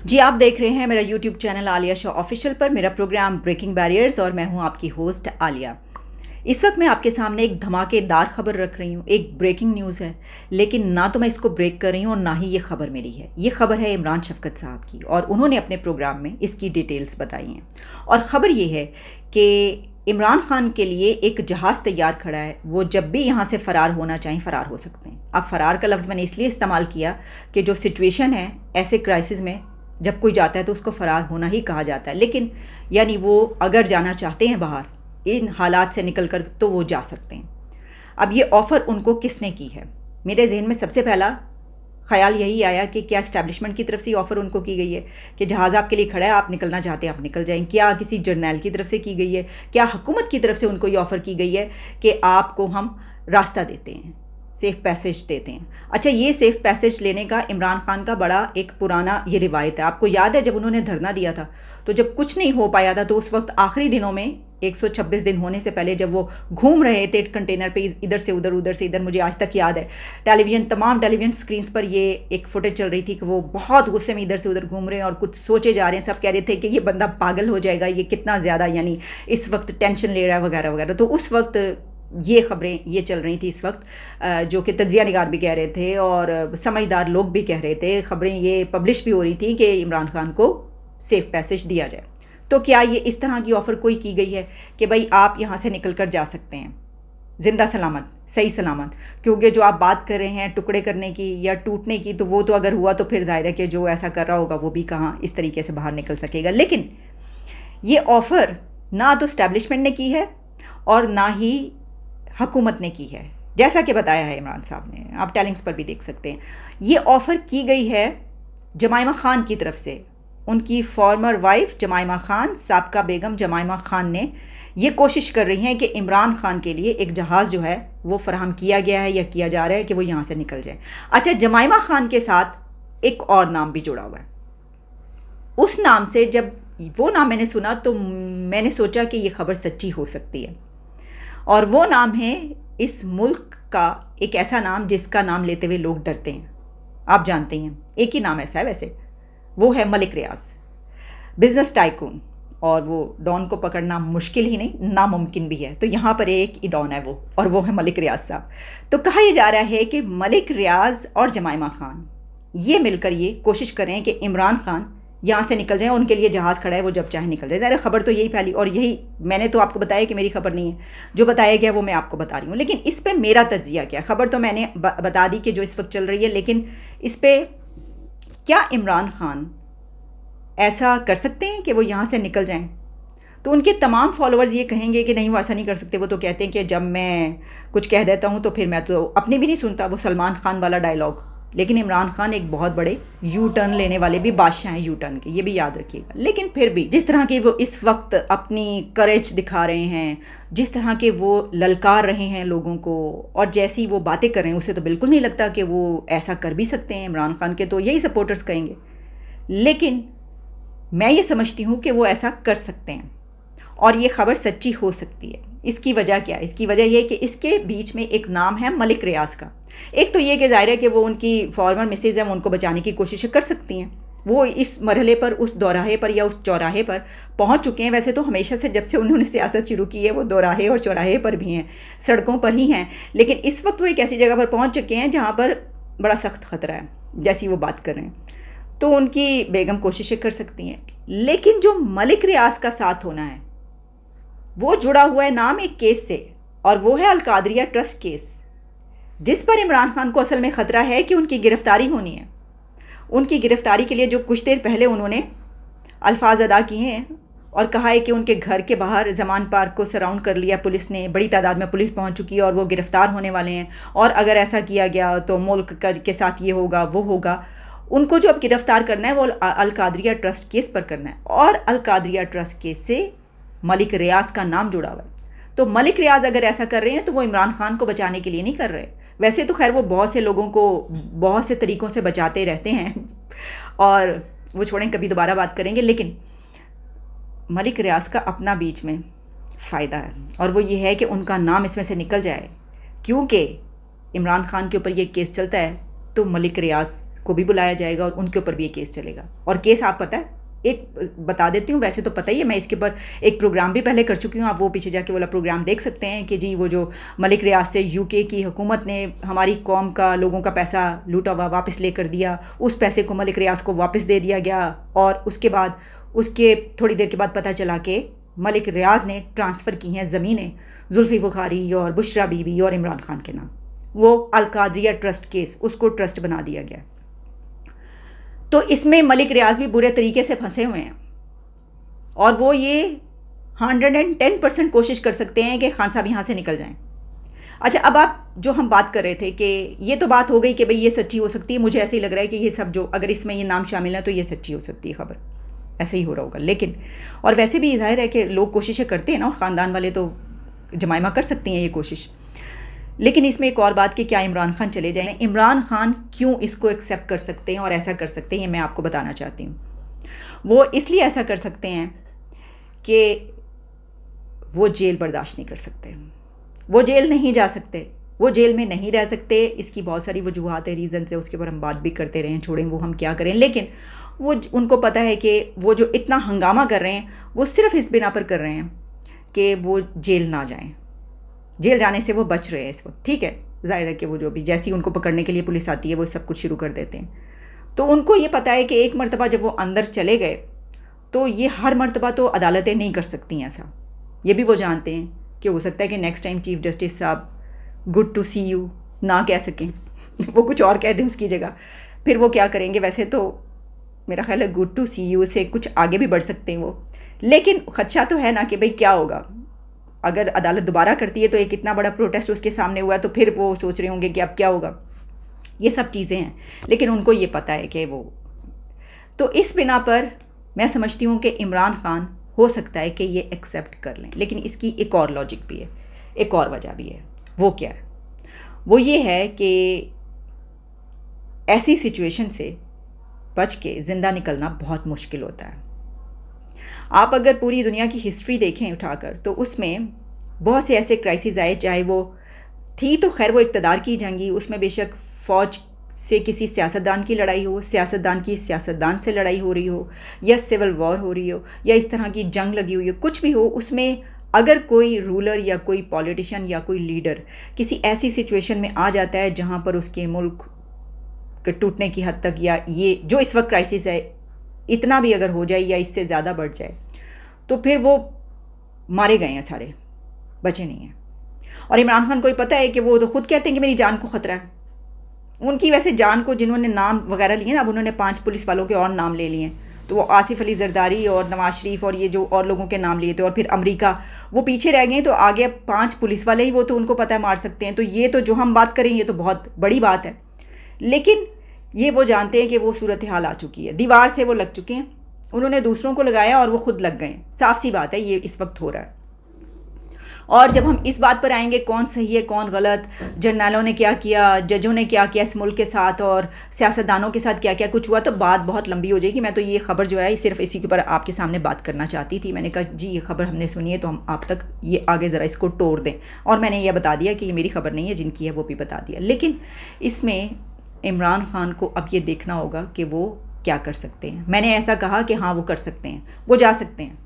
जी, आप देख रहे हैं मेरा YouTube channel Alia Shah official पर मेरा प्रोग्राम ब्रेकिंग बैरियर्स और मैं हूं आपकी होस्ट आलिया। इस वक्त मैं आपके सामने एक धमाकेदार खबर रख रही हूं। एक ब्रेकिंग न्यूज़ है, लेकिन ना तो मैं इसको ब्रेक कर रही हूं और ना ही ये खबर मेरी है। ये खबर है इमरान शफकत साहब की और उन्होंने अपने प्रोग्राम में इसकी डिटेल्स बताई हैं। और ख़बर ये है कि इमरान खान के लिए एक जहाज़ तैयार खड़ा है। वो जब भी यहाँ से फ़रार होना चाहें फ़रार हो सकते हैं। अब फ़रार का लफ्ज़ मैंने इसलिए इस्तेमाल किया कि जो सिचुएशन है, ऐसे क्राइसिस में जब कोई जाता है तो उसको फ़रार होना ही कहा जाता है। लेकिन यानी वो अगर जाना चाहते हैं बाहर इन हालात से निकल कर, तो वो जा सकते हैं। अब ये ऑफ़र उनको किसने की है? मेरे जहन में सबसे पहला ख़्याल यही आया कि क्या इस्टेब्लिशमेंट की तरफ से ऑफ़र उनको की गई है कि जहाज़ आपके लिए खड़ा है, आप निकलना चाहते हैं आप निकल जाएं। क्या किसी जर्नैल की तरफ से की गई है? क्या हुकूमत की तरफ से उनको ये ऑफ़र की गई है कि आपको हम रास्ता देते हैं, सेफ़ पैसेज देते हैं? अच्छा, ये सेफ़ पैसेज लेने का इमरान खान का बड़ा एक पुराना ये रिवायत है। आपको याद है जब उन्होंने धरना दिया था, तो जब कुछ नहीं हो पाया था, तो उस वक्त आखिरी दिनों में 126 दिन होने से पहले जब वो घूम रहे थे कंटेनर पे, इधर से उधर, मुझे आज तक याद है, तमाम टेलीविज़न स्क्रीन्स पर ये एक फुटेज चल रही थी कि वो बहुत गुस्से में इधर से उधर घूम रहे हैं और कुछ सोचे जा रहे हैं। सब कह रहे थे कि ये बंदा पागल हो जाएगा, ये कितना ज़्यादा यानी इस वक्त टेंशन ले रहा है वगैरह वगैरह। तो उस वक्त ये ख़बरें ये चल रही थी इस वक्त, जो कि तज्ज़िया निगार भी कह रहे थे और समझदार लोग भी कह रहे थे। ख़बरें ये पब्लिश भी हो रही थी कि इमरान खान को सेफ़ पैसेज दिया जाए। तो क्या ये इस तरह की ऑफ़र कोई की गई है कि भाई आप यहाँ से निकल कर जा सकते हैं ज़िंदा सलामत, सही सलामत? क्योंकि जो आप बात कर रहे हैं टुकड़े करने की या टूटने की, तो वो तो अगर हुआ तो फिर ज़ाहिर है कि जो ऐसा कर रहा होगा वो भी कहाँ इस तरीके से बाहर निकल सकेगा। लेकिन ये ऑफ़र ना तो इस्टेब्लिशमेंट ने की है और ना ही हुकूमत ने की है, जैसा कि बताया है इमरान साहब ने। आप टेलिंग्स पर भी देख सकते हैं। ये ऑफ़र की गई है जमाइमा ख़ान की तरफ से। उनकी फॉर्मर वाइफ जमाइमा ख़ान, साबका बेगम जमाइमा ख़ान ने ये कोशिश कर रही हैं कि इमरान खान के लिए एक जहाज़ जो है वो फ़राहम किया गया है या किया जा रहा है कि वो यहाँ से निकल जाए। अच्छा, जमाइमा ख़ान के साथ एक और नाम भी जुड़ा हुआ है। उस नाम से जब वो नाम मैंने सुना तो मैंने सोचा कि ये खबर सच्ची हो सकती है। और वो नाम है इस मुल्क का एक ऐसा नाम जिसका नाम लेते हुए लोग डरते हैं। आप जानते हैं, एक ही नाम ऐसा है वैसे, वो है मलिक रियाज, बिजनेस टाइकून। और वो डॉन को पकड़ना मुश्किल ही नहीं, नामुमकिन भी है। तो यहाँ पर एक ही डॉन है वो, और वो है मलिक रियाज साहब। तो कहा यह जा रहा है कि मलिक रियाज और जमाइमा ख़ान ये मिलकर ये कोशिश करें कि इमरान खान यहाँ से निकल जाए। उनके लिए जहाज़ खड़ा है, वो जब चाहे निकल जाए। ज़रा खबर तो यही फैली, और यही मैंने तो आपको बताया कि मेरी खबर नहीं है, जो बताया गया वो मैं आपको बता रही हूँ। लेकिन इस पर मेरा तज्जिया क्या? खबर तो मैंने बता दी कि जो इस वक्त चल रही है, लेकिन इस पर क्या इमरान खान ऐसा कर सकते हैं कि वो यहाँ से निकल जाएं? तो उनके तमाम फॉलोअर्स ये कहेंगे कि नहीं, वो ऐसा नहीं कर सकते। वो तो कहते हैं कि जब मैं कुछ कह देता हूँ तो फिर मैं तो अपनी भी नहीं सुनता, वो सलमान खान वाला डायलॉग। लेकिन इमरान खान एक बहुत बड़े यू टर्न लेने वाले भी बादशाह हैं यू टर्न के, ये भी याद रखिएगा। लेकिन फिर भी जिस तरह के वो इस वक्त अपनी करेज दिखा रहे हैं, जिस तरह के वो ललकार रहे हैं लोगों को, और जैसी वो बातें कर रहे हैं, उससे तो बिल्कुल नहीं लगता कि वो ऐसा कर भी सकते हैं। इमरान खान के तो यही सपोर्टर्स कहेंगे, लेकिन मैं ये समझती हूँ कि वो ऐसा कर सकते हैं और ये ख़बर सच्ची हो सकती है। इसकी वजह क्या है? इसकी वजह यह कि इसके बीच में एक नाम है मलिक रियाज का। एक तो ये कि ज़ाहिर है कि वो उनकी फॉर्मर मिसेज़ हैं, उनको बचाने की कोशिश कर सकती हैं। वो इस मरहले पर, उस दोराहे पर या उस चौराहे पर पहुंच चुके हैं। वैसे तो हमेशा से जब से उन्होंने सियासत शुरू की है वो दोराहे और चौराहे पर भी हैं, सड़कों पर ही हैं। लेकिन इस वक्त वो एक ऐसी जगह पर पहुँच चुके हैं जहाँ पर बड़ा सख्त ख़तरा है, जैसी वो बात कर रहे हैं। तो उनकी बेगम कोशिशें कर सकती हैं, लेकिन जो मलिक रियाज का साथ होना है वो जुड़ा हुआ है नाम एक केस से, और वो है अलकादरिया ट्रस्ट केस, जिस पर इमरान खान को असल में ख़तरा है कि उनकी गिरफ़्तारी होनी है। उनकी गिरफ़्तारी के लिए जो कुछ देर पहले उन्होंने अल्फाज अदा किए हैं और कहा है कि उनके घर के बाहर ज़मान पार्क को सराउंड कर लिया पुलिस ने, बड़ी तादाद में पुलिस पहुंच चुकी है और वो गिरफ़्तार होने वाले हैं, और अगर ऐसा किया गया तो मुल्क के साथ ये होगा वो होगा। उनको जो अब गिरफ़्तार करना है वो अलकादरिया ट्रस्ट केस पर करना है, और अलकादरिया ट्रस्ट केस से मलिक रियाज का नाम जुड़ा हुआ है। तो मलिक रियाज अगर ऐसा कर रहे हैं तो वो इमरान खान को बचाने के लिए नहीं कर रहे। वैसे तो खैर वो बहुत से लोगों को बहुत से तरीक़ों से बचाते रहते हैं, और वो छोड़ें, कभी दोबारा बात करेंगे। लेकिन मलिक रियाज का अपना बीच में फ़ायदा है, और वो ये है कि उनका नाम इसमें से निकल जाए। क्योंकि इमरान खान के ऊपर ये केस चलता है तो मलिक रियाज को भी बुलाया जाएगा और उनके ऊपर भी ये केस चलेगा। और केस आप पता है, एक बता देती हूँ, वैसे तो पता ही है, मैं इसके ऊपर एक प्रोग्राम भी पहले कर चुकी हूँ, आप वो पीछे जाके वाला प्रोग्राम देख सकते हैं कि जी वो जो मलिक रियाज से यूके की हुकूमत ने हमारी कौम का, लोगों का पैसा लूटा हुआ वापस लेकर दिया, उस पैसे को मलिक रियाज को वापस दे दिया गया और उसके बाद उसके थोड़ी देर के बाद पता चला कि मलिक रियाज ने ट्रांसफ़र की हैं ज़मीनें जुल्फ़ी बुखारी और बुशरा बीबी और इमरान खान के नाम। वो अल कादरिया ट्रस्ट केस, उसको ट्रस्ट बना दिया गया। तो इसमें मलिक रियाज भी बुरे तरीके से फंसे हुए हैं और वो ये 110% कोशिश कर सकते हैं कि खान साहब यहाँ से निकल जाएं। अच्छा, अब आप जो हम बात कर रहे थे कि ये तो बात हो गई कि भाई ये सच्ची हो सकती है, मुझे ऐसे ही लग रहा है कि ये सब जो अगर इसमें ये नाम शामिल है तो ये सच्ची हो सकती है खबर, ऐसे ही हो रहा होगा। लेकिन और वैसे भी ज़ाहिर है कि लोग कोशिशें करते हैं ना, और ख़ानदान वाले तो जमाइमा कर सकती हैं ये कोशिश। लेकिन इसमें एक और बात कि क्या इमरान खान चले जाएं, इमरान खान क्यों इसको एक्सेप्ट कर सकते हैं और ऐसा कर सकते हैं, ये मैं आपको बताना चाहती हूँ। वो इसलिए ऐसा कर सकते हैं कि वो जेल बर्दाश्त नहीं कर सकते, वो जेल नहीं जा सकते, वो जेल में नहीं रह सकते। इसकी बहुत सारी वजूहत है, रीज़न है, उसके ऊपर हम बात भी करते रहें, छोड़ें वो, हम क्या करें। लेकिन वो उनको पता है कि वो जो इतना हंगामा कर रहे हैं वो सिर्फ इस बिना पर कर रहे हैं कि वो जेल ना जाएं, जेल जाने से वो बच रहे हैं इस वक्त। ठीक है, जाहिर है कि वो जो भी जैसे ही उनको पकड़ने के लिए पुलिस आती है वो सब कुछ शुरू कर देते हैं। तो उनको ये पता है कि एक मरतबा जब वो अंदर चले गए तो ये हर मरतबा तो अदालतें नहीं कर सकती हैं ऐसा। ये भी वो जानते हैं कि हो सकता है कि नेक्स्ट टाइम चीफ जस्टिस साहब गुड टू सी यू ना कह सकें वो कुछ और कह दें उसकी जगह। फिर वो क्या करेंगे, वैसे तो मेरा ख्याल है गुड टू सी यू से कुछ आगे भी बढ़ सकते हैं वो। लेकिन ख़दशा तो है ना कि भाई क्या होगा अगर अदालत दोबारा करती है, तो एक इतना बड़ा प्रोटेस्ट उसके सामने हुआ तो फिर वो सोच रहे होंगे कि अब क्या होगा। ये सब चीज़ें हैं, लेकिन उनको ये पता है कि वो, तो इस बिना पर मैं समझती हूँ कि इमरान खान हो सकता है कि ये एक्सेप्ट कर लें। लेकिन इसकी एक और लॉजिक भी है, एक और वजह भी है। वो क्या है? वो ये है कि ऐसी सिचुएशन से बच के ज़िंदा निकलना बहुत मुश्किल होता है। आप अगर पूरी दुनिया की हिस्ट्री देखें उठाकर तो उसमें बहुत से ऐसे क्राइसिस आए, चाहे वो थी तो खैर वो इक़्तिदार की जंगी, उसमें बेशक फ़ौज से किसी सियासतदान की लड़ाई हो, सियासतदान की सियासतदान से लड़ाई हो रही हो, या सिविल वॉर हो रही हो, या इस तरह की जंग लगी हुई हो, कुछ भी हो, उसमें अगर कोई रूलर या कोई पॉलिटिशियन या कोई लीडर किसी ऐसी सिचुएशन में आ जाता है जहाँ पर उसके मुल्क के टूटने की हद तक, या ये जो इस वक्त क्राइसिस है इतना भी अगर हो जाए या इससे ज़्यादा बढ़ जाए, तो फिर वो मारे गए हैं सारे, बचे नहीं हैं। और इमरान खान को ही पता है कि वो तो खुद कहते हैं कि मेरी जान को ख़तरा है। उनकी वैसे जान को जिन्होंने नाम वगैरह लिए ना, अब उन्होंने 5 पुलिस वालों के और नाम ले लिए, तो वो आसिफ अली जरदारी और नवाज शरीफ और ये जो और लोगों के नाम लिए थे, और फिर अमेरिका वो पीछे रह गए, तो आगे 5 पुलिस वाले ही वो तो उनको पता है मार सकते हैं। तो ये तो जो हम बात करें ये तो बहुत बड़ी बात है, लेकिन ये वो जानते हैं कि वो सूरत हाल आ चुकी है, दीवार से वो लग चुके हैं, उन्होंने दूसरों को लगाया और वो खुद लग गए। साफ सी बात है ये इस वक्त हो रहा है। और जब हम इस बात पर आएंगे कौन सही है कौन गलत, जर्नलों ने क्या किया, जजों ने क्या किया इस मुल्क के साथ, और सियासतदानों के साथ क्या क्या कुछ हुआ, तो बात बहुत लंबी हो जाएगी। मैं तो ये खबर जो है सिर्फ इसी के ऊपर आपके सामने बात करना चाहती थी। मैंने कहा जी ये खबर हमने सुनी है तो हम आप तक ये आगे ज़रा इसको तोड़ दें, और मैंने यह बता दिया कि ये मेरी खबर नहीं है, जिनकी है वो भी बता दिया। लेकिन इसमें इमरान खान को अब ये देखना होगा कि वो क्या कर सकते हैं। मैंने ऐसा कहा कि हाँ वो कर सकते हैं, वो जा सकते हैं,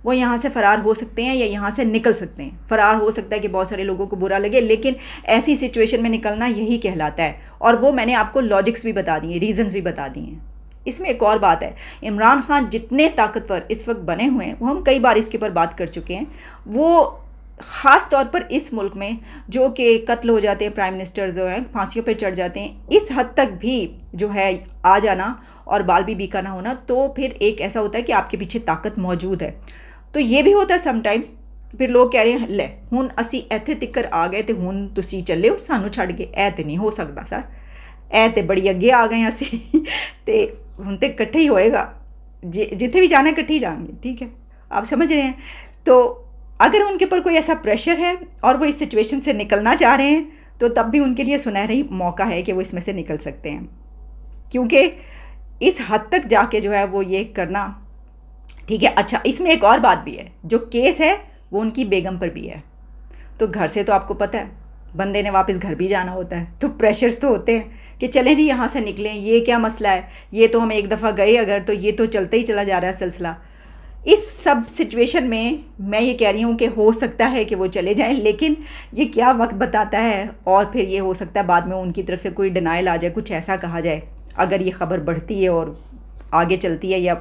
वो यहाँ से फ़रार हो सकते हैं या यहाँ से निकल सकते हैं। फ़रार हो सकता है कि बहुत सारे लोगों को बुरा लगे, लेकिन ऐसी सिचुएशन में निकलना यही कहलाता है। और वो मैंने आपको लॉजिक्स भी बता दिए, रीज़न्स भी बता दिए हैं। इसमें एक और बात है, इमरान खान जितने ताकतवर इस वक्त बने हुए हैं, वो हम कई बार इसके ऊपर बात कर चुके हैं, वो ख़ास तौर पर इस मुल्क में जो कि कत्ल हो जाते हैं, प्राइम मिनिस्टर जो हैं फांसियों पे चढ़ जाते हैं, इस हद तक भी जो है आ जाना और बाल भी बीका ना होना, तो फिर एक ऐसा होता है कि आपके पीछे ताकत मौजूद है। तो ये भी होता है समटाइम्स, फिर लोग कह रहे हैं ले हुन असी इत्थे तिक्कर आ गए तो हुन तुसी चले हो सानू छड़ के, ऐ ते नहीं हो सकता सर, ऐ ते बड़ी अगे आ गए असी ते हुन ते इकट्ठे ही होएगा, जिथे भी जाना इकट्ठे ही जाएंगे। ठीक है, आप समझ रहे हैं। तो अगर उनके ऊपर कोई ऐसा प्रेशर है और वो इस सिचुएशन से निकलना चाह रहे हैं, तो तब भी उनके लिए सुनहरी मौका है कि वो इसमें से निकल सकते हैं, क्योंकि इस हद तक जाके जो है वो ये करना। ठीक है, अच्छा इसमें एक और बात भी है, जो केस है वो उनकी बेगम पर भी है। तो घर से तो आपको पता है बंदे ने वापस घर भी जाना होता है, तो प्रेशर्स तो होते हैं कि चलें जी यहाँ से निकलें, ये क्या मसला है, ये तो हम एक दफ़ा गए अगर, तो ये तो चलते ही चला जा रहा है सिलसिला। इस सब सिचुएशन में मैं ये कह रही हूँ कि हो सकता है कि वो चले जाएं, लेकिन ये क्या वक्त बताता है। और फिर ये हो सकता है बाद में उनकी तरफ से कोई डिनाइल आ जाए, कुछ ऐसा कहा जाए अगर ये ख़बर बढ़ती है और आगे चलती है, या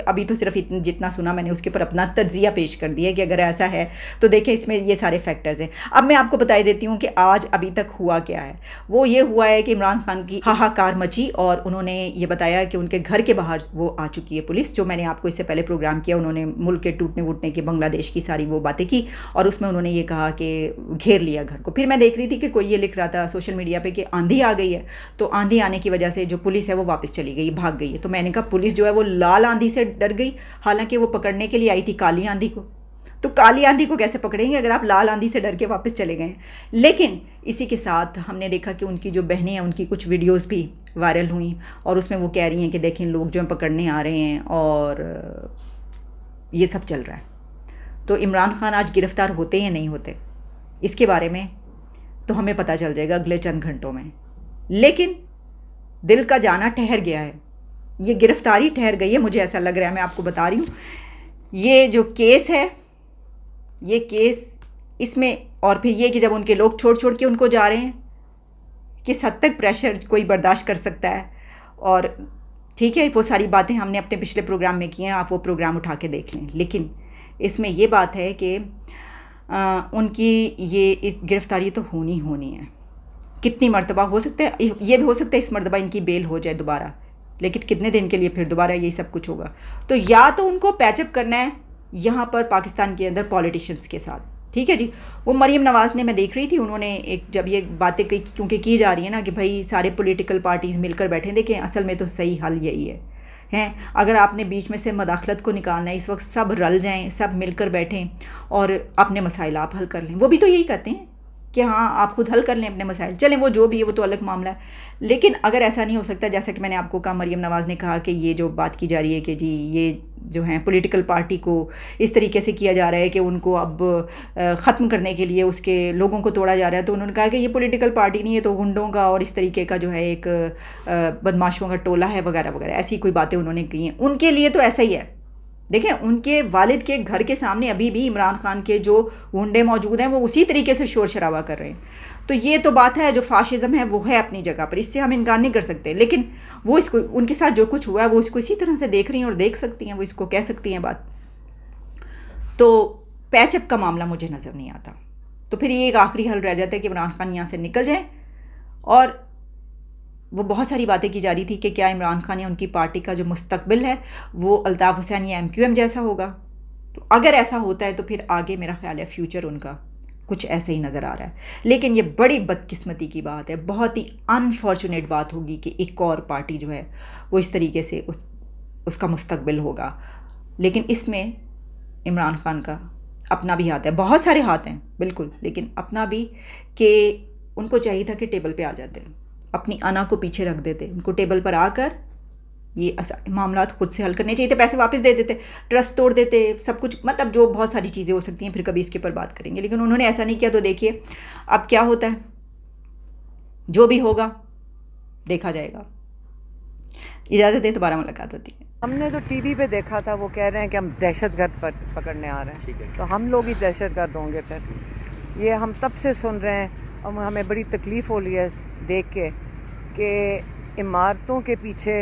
अभी तो सिर्फ इतना जितना सुना मैंने उसके ऊपर अपना तज्जिया पेश कर दिया कि अगर ऐसा है तो देखें इसमें ये सारे फैक्टर्स हैं। अब मैं आपको बता देती हूँ कि आज अभी तक हुआ क्या है। वो ये हुआ है कि इमरान खान की हाहाकार मची और उन्होंने ये बताया कि उनके घर के बाहर वो आ चुकी है पुलिस, जो मैंने आपको इससे पहले प्रोग्राम किया। उन्होंने मुल्क के टूटने वूटने की, बांग्लादेश की सारी वो बातें की और उसमें उन्होंने ये कहा कि घेर लिया घर को। फिर मैं देख रही थी कि कोई ये लिख रहा था सोशल मीडिया पर कि आंधी आ गई है, तो आंधी आने की वजह से जो पुलिस है वो वापस चली गई, भाग गई है। तो मैंने कहा पुलिस जो है वो लाल आंधी से डर गई, हालांकि वो पकड़ने के लिए आई थी काली आंधी को। तो काली आंधी को कैसे पकड़ेंगे अगर आप लाल आंधी से डर के वापस चले गए। लेकिन इसी के साथ हमने देखा कि उनकी जो बहनें हैं उनकी कुछ वीडियोस भी वायरल हुई और उसमें वो कह रही हैं कि देखें लोग जो हैं पकड़ने आ रहे हैं और ये सब चल रहा है। तो इमरान खान आज गिरफ्तार होते या नहीं होते, इसके बारे में तो हमें पता चल जाएगा अगले चंद घंटों में। लेकिन दिल का जाना ठहर गया है, ये गिरफ्तारी ठहर गई है, मुझे ऐसा लग रहा है। मैं आपको बता रही हूँ ये जो केस है, ये केस इसमें, और फिर ये कि जब उनके लोग छोड़ छोड़ के उनको जा रहे हैं, किस हद तक प्रेशर कोई बर्दाश्त कर सकता है। और ठीक है, वो सारी बातें हमने अपने पिछले प्रोग्राम में की हैं, आप वो प्रोग्राम उठा के देख लें। लेकिन इसमें ये बात है कि उनकी ये इस गिरफ्तारी तो होनी होनी है। कितनी मरतबा हो सकता है, ये भी हो सकता है इस मरतबा इनकी बेल हो जाए दोबारा, लेकिन कितने दिन के लिए फिर दोबारा यही सब कुछ होगा। तो या तो उनको पैचअप करना है यहाँ पर पाकिस्तान के अंदर पॉलिटिशियंस के साथ, ठीक है जी। वो मरीम नवाज़ ने, मैं देख रही थी, उन्होंने एक जब ये बातें क्योंकि की जा रही है ना कि भाई सारे पॉलिटिकल पार्टीज़ मिलकर बैठे, देखें असल में तो सही हल यही है अगर आपने बीच में से मदाखलत को निकालना है, इस वक्त सब रल जाएं, सब मिलकर बैठें और अपने मसाइल आप हल कर लें। वो भी तो यही कहते हैं कि हाँ आप खुद हल कर लें अपने मसाइल, चलें वो जो भी है वो तो अलग मामला है। लेकिन अगर ऐसा नहीं हो सकता, जैसा कि मैंने आपको कहा, मरीम नवाज़ ने कहा कि ये जो बात की जा रही है कि जी ये जो है पॉलिटिकल पार्टी को इस तरीके से किया जा रहा है कि उनको अब ख़त्म करने के लिए उसके लोगों को तोड़ा जा रहा है, तो उन्होंने कहा कि ये पॉलिटिकल पार्टी नहीं है, तो गुंडों का और इस तरीके का जो है एक बदमाशों का टोला है वगैरह वगैरह, ऐसी कोई बातें उन्होंने की हैं। उनके लिए तो ऐसा ही है। देखें उनके वालिद के घर के सामने अभी भी इमरान खान के जो गुंडे मौजूद हैं वो उसी तरीके से शोर शराबा कर रहे हैं। तो ये तो बात है, जो फाशिज़म है वो है अपनी जगह पर, इससे हम इनकार नहीं कर सकते। लेकिन वो इसको, उनके साथ जो कुछ हुआ है वो इसको इसी तरह से देख रही हैं और देख सकती हैं, वो इसको कह सकती हैं बात। तो पैचअप का मामला मुझे नज़र नहीं आता। तो फिर ये एक आखिरी हल रह जाता है कि इमरान खान यहाँ से निकल जाएँ। और वो बहुत सारी बातें की जा रही थी कि क्या इमरान खान या उनकी पार्टी का जो मुस्तकबिल है वो अल्ताफ़ हुसैन या MQM जैसा होगा। तो अगर ऐसा होता है तो फिर आगे मेरा ख्याल है फ्यूचर उनका कुछ ऐसे ही नज़र आ रहा है। लेकिन ये बड़ी बदकिस्मती की बात है, बहुत ही अनफॉर्चुनेट बात होगी कि एक और पार्टी जो है वो इस तरीके से उसका मुस्तकबिल होगा। लेकिन इसमें इमरान खान का अपना भी हाथ है, बहुत सारे हाथ हैं बिल्कुल, लेकिन अपना भी कि उनको चाहिए था कि टेबल पे आ जाते, अपनी अना को पीछे रख देते, उनको टेबल पर आकर ये मामला खुद से हल करने चाहिए थे, पैसे वापस दे देते, ट्रस्ट तोड़ देते, सब कुछ, मतलब जो बहुत सारी चीज़ें हो सकती हैं, फिर कभी इसके ऊपर बात करेंगे। लेकिन उन्होंने ऐसा नहीं किया। तो देखिए अब क्या होता है, जो भी होगा देखा जाएगा। इजाज़त दें, दोबारा मुलाकात होती है। हमने तो टीवी पे देखा था, वो कह रहे हैं कि हम दहशतगर्द पकड़ने आ रहे हैं, तो हम लोग ही दहशतगर्द होंगे फिर। ये हम तब से सुन रहे हैं और हमें बड़ी तकलीफ़ हो रही है देख के कि इमारतों के पीछे